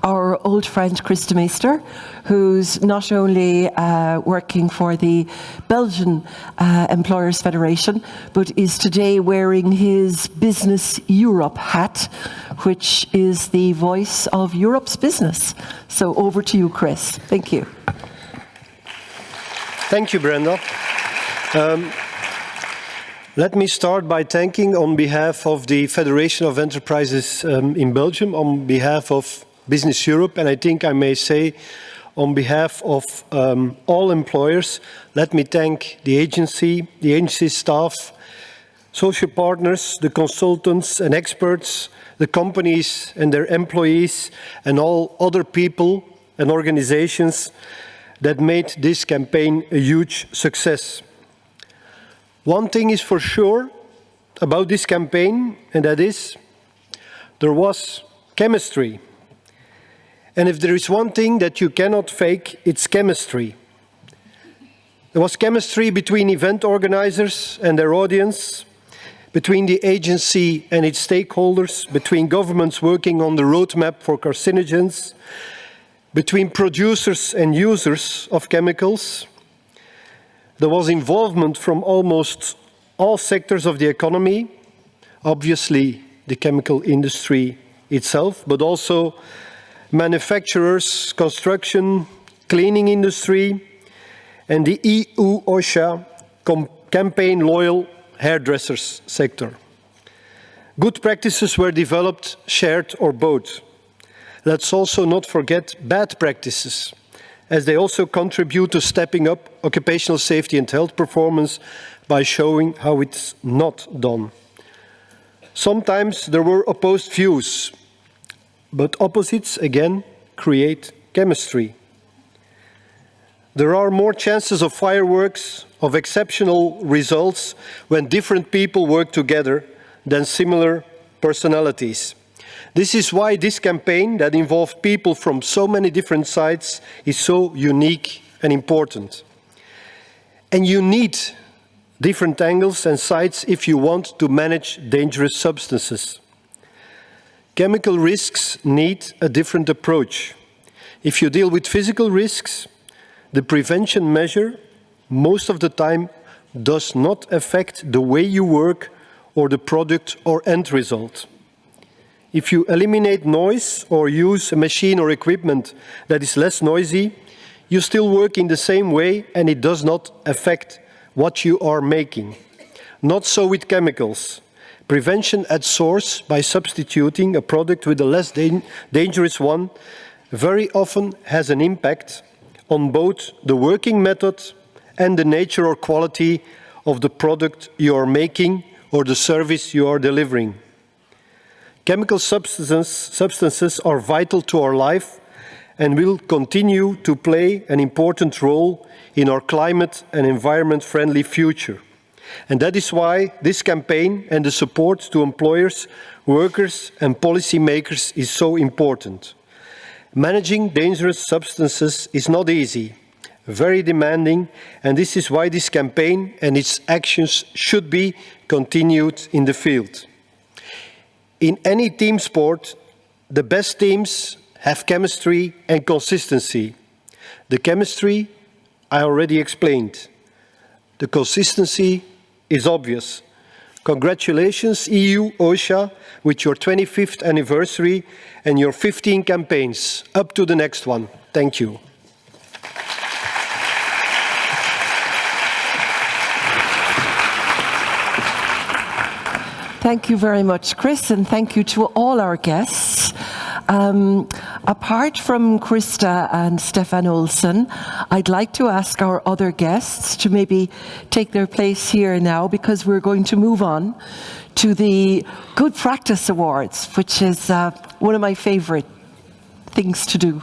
our old friend Christa Meester, who's not only working for the Belgian Employers Federation, but is today wearing his Business Europe hat, which is the voice of Europe's business. So over to you, Chris. Thank you. Thank you, Brenda. Let me start by thanking, on behalf of the Federation of Enterprises in Belgium, on behalf of Business Europe, and I think I may say on behalf of all employers, let me thank the agency staff, social partners, the consultants and experts, the companies and their employees, and all other people and organizations that made this campaign a huge success. One thing is for sure about this campaign, and that is there was chemistry. And if there is one thing that you cannot fake, it's chemistry. There was chemistry between event organizers and their audience, between the agency and its stakeholders, between governments working on the roadmap for carcinogens, between producers and users of chemicals. There was involvement from almost all sectors of the economy, obviously the chemical industry itself, but also manufacturers, construction, cleaning industry, and the EU-OSHA campaign loyal hairdressers sector. Good practices were developed, shared, or both. Let's also not forget bad practices, as they also contribute to stepping up occupational safety and health performance by showing how it's not done. Sometimes there were opposed views, but opposites, again, create chemistry. There are more chances of fireworks, of exceptional results, when different people work together than similar personalities. This is why this campaign that involved people from so many different sides is so unique and important. And you need different angles and sides if you want to manage dangerous substances. Chemical risks need a different approach. If you deal with physical risks, the prevention measure most of the time does not affect the way you work or the product or end result. If you eliminate noise or use a machine or equipment that is less noisy, you still work in the same way and it does not affect what you are making. Not so with chemicals. Prevention at source by substituting a product with a less dangerous one very often has an impact on both the working method and the nature or quality of the product you are making or the service you are delivering. Chemical substances are vital to our life and will continue to play an important role in our climate and environment-friendly future. And that is why this campaign and the support to employers, workers and policymakers is so important. Managing dangerous substances is not easy, very demanding, and this is why this campaign and its actions should be continued in the field. In any team sport, the best teams have chemistry and consistency. The chemistry, I already explained. The consistency is obvious. Congratulations, EU-OSHA, with your 25th anniversary and your 15 campaigns. Up to the next one. Thank you. Thank you very much, Chris, and thank you to all our guests. Apart from Christa and Stefan Olsen, I'd like to ask our other guests to maybe take their place here now, because we're going to move on to the Good Practice Awards, which is one of my favorite things to do.